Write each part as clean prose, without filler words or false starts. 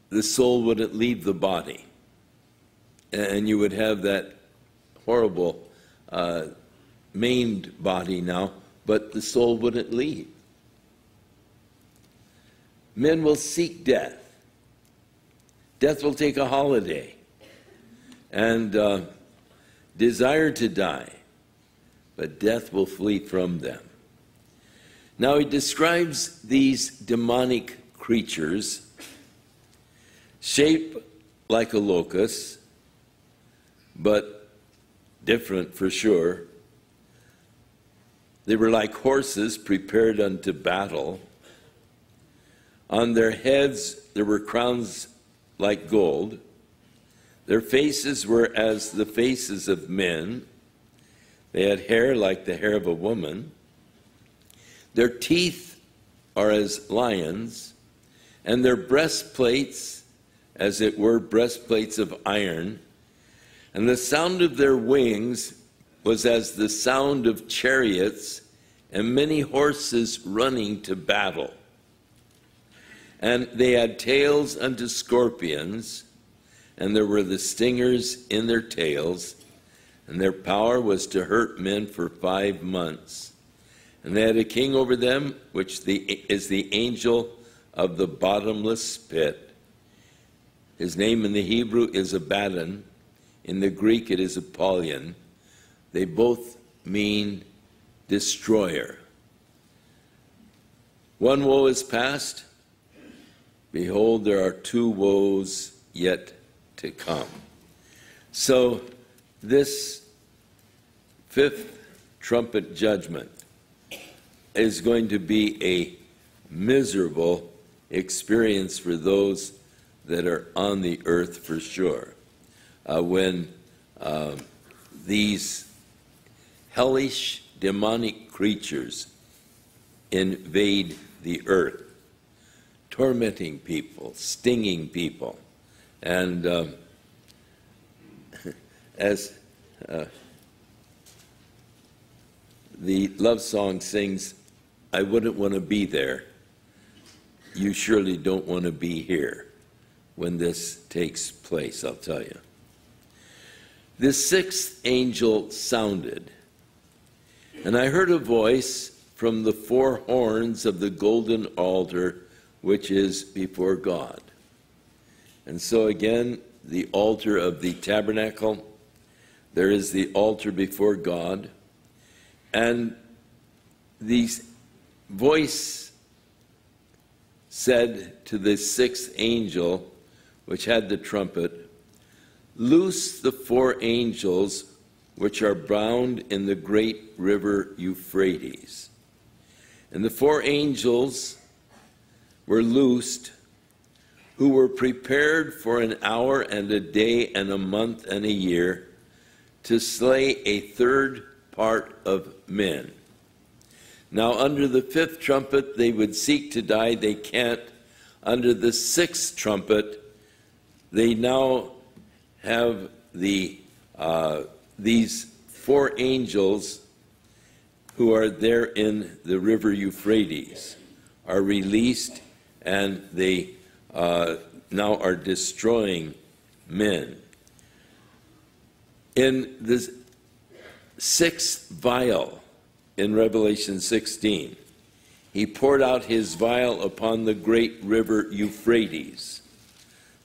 the soul wouldn't leave the body. And you would have that horrible maimed body now, but the soul wouldn't leave. Men will seek death. Death will take a holiday and desire to die, but death will flee from them. Now he describes these demonic creatures shaped like a locust, but different for sure. They were like horses prepared unto battle. On their heads there were crowns like gold. Their faces were as the faces of men. They had hair like the hair of a woman. Their teeth are as lions, and their breastplates, as it were, breastplates of iron. And the sound of their wings was as the sound of chariots and many horses running to battle. And they had tails unto scorpions, and there were the stingers in their tails, and their power was to hurt men for 5 months. And they had a king over them, which is the angel of the bottomless pit. His name in the Hebrew is Abaddon. In the Greek it is Apollyon. They both mean destroyer. One woe is past. Behold, there are 2 woes yet to come. So this 5th trumpet judgment is going to be a miserable experience for those that are on the earth for sure. When these hellish demonic creatures invade the earth, tormenting people, stinging people, and as the love song sings, I wouldn't want to be there. You surely don't want to be here when this takes place, I'll tell you. The 6th angel sounded, and I heard a voice from the 4 horns of the golden altar which is before God. And so again, the altar of the tabernacle, there is the altar before God, and the voice said to the 6th angel, which had the trumpet, loose the 4 angels which are bound in the great river Euphrates. And the 4 angels were loosed, who were prepared for an hour and a day and a month and a year to slay a 1/3 part of men. Now under the 5th trumpet they would seek to die, they can't. Under the 6th trumpet they now have these 4 angels who are there in the river Euphrates are released, and they now are destroying men. In the 6th vial in Revelation 16, he poured out his vial upon the great river Euphrates.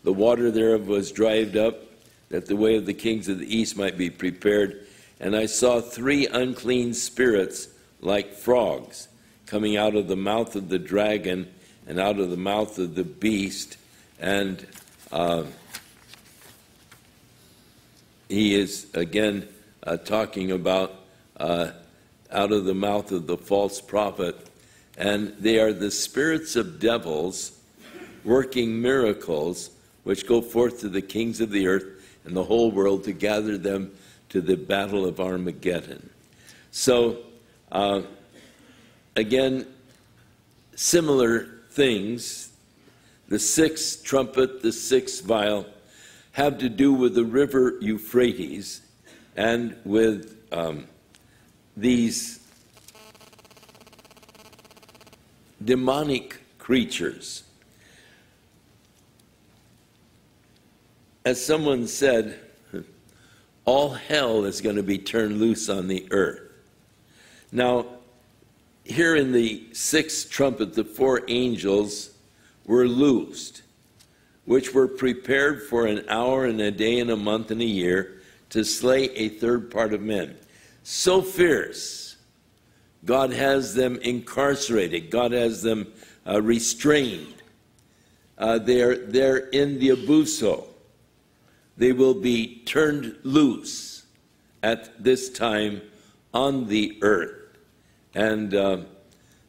The water thereof was dried up, that the way of the kings of the east might be prepared. And I saw 3 unclean spirits like frogs coming out of the mouth of the dragon and out of the mouth of the beast. And he is again talking about out of the mouth of the false prophet. And they are the spirits of devils working miracles, which go forth to the kings of the earth and the whole world to gather them to the battle of Armageddon. So, again, similar things. The 6th trumpet, the 6th vial, have to do with the river Euphrates and with these demonic creatures. as someone said, all hell is going to be turned loose on the earth. Now, here in the sixth trumpet, the four angels were loosed, which were prepared for an hour and a day and a month and a year to slay a third part of men. So fierce, God has them incarcerated. God has them restrained. They're in the abuso. They will be turned loose at this time on the earth. And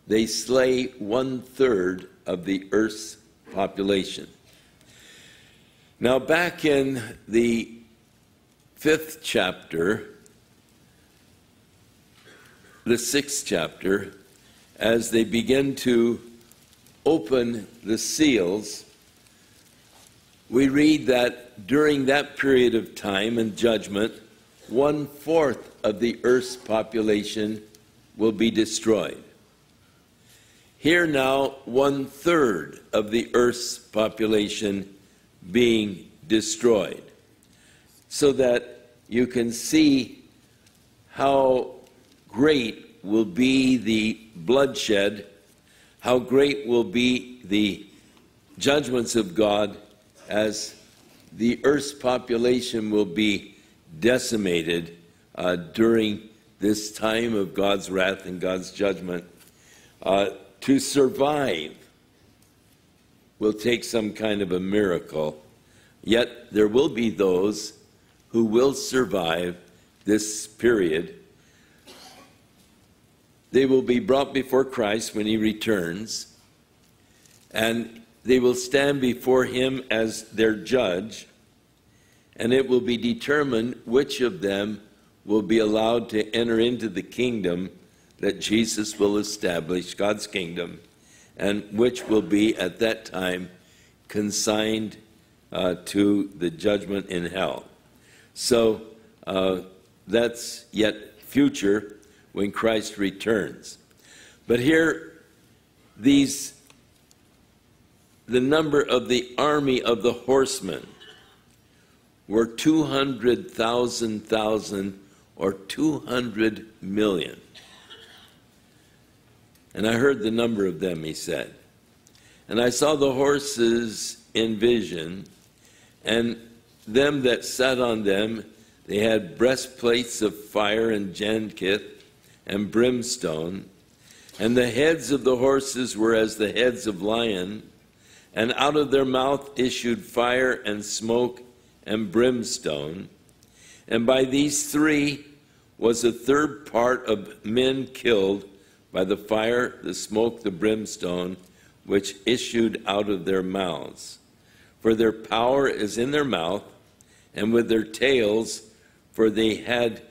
they slay 1/3 of the earth's population. Now, back in the 5th chapter, the 6th chapter, as they begin to open the seals, we read that during that period of time and judgment, 1/4 of the earth's population will be destroyed. Here now, 1/3 of the earth's population being destroyed, so that you can see how great will be the bloodshed, how great will be the judgments of God as the earth's population will be decimated during this time of God's wrath and God's judgment. To survive will take some kind of a miracle, yet there will be those who will survive this period. They will be brought before Christ when he returns, and they will stand before him as their judge, and it will be determined which of them will be allowed to enter into the kingdom that Jesus will establish, God's kingdom, and which will be at that time consigned to the judgment in hell. So that's yet future when Christ returns. But here, the number of the army of the horsemen were 200,000 or 200 million. And I heard the number of them, he said. And I saw the horses in vision, and them that sat on them, they had breastplates of fire and janketh and brimstone, and the heads of the horses were as the heads of lion, and out of their mouth issued fire and smoke and brimstone. And by these three was a third part of men killed by the fire, the smoke, the brimstone, which issued out of their mouths. For their power is in their mouth, and with their tails, for they had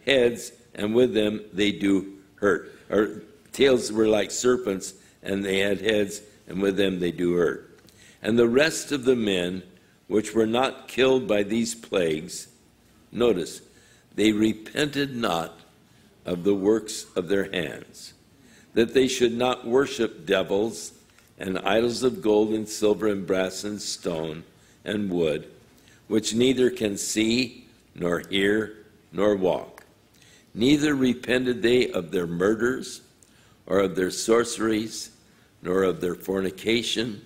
heads, and with them they do hurt. Or tails were like serpents, and they had heads, and with them they do hurt. And the rest of the men which were not killed by these plagues, notice, they repented not of the works of their hands, that they should not worship devils and idols of gold and silver and brass and stone and wood, which neither can see, nor hear, nor walk. Neither repented they of their murders, or of their sorceries, nor of their fornication,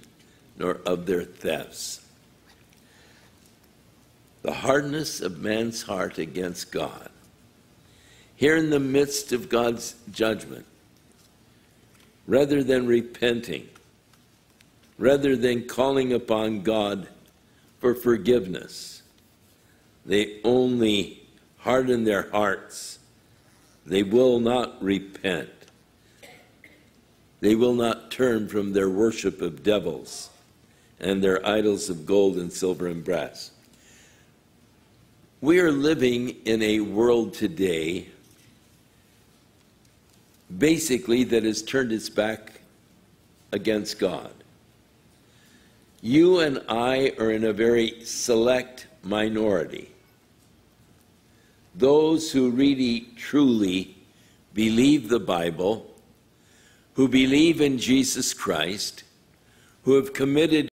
nor of their thefts. The hardness of man's heart against God. Here in the midst of God's judgment, rather than repenting, rather than calling upon God for forgiveness, they only harden their hearts. They will not repent. They will not turn from their worship of devils and their idols of gold and silver and brass. We are living in a world today, basically, that has turned its back against God. You and I are in a very select minority. Those who really, truly believe the Bible, who believe in Jesus Christ, who have committed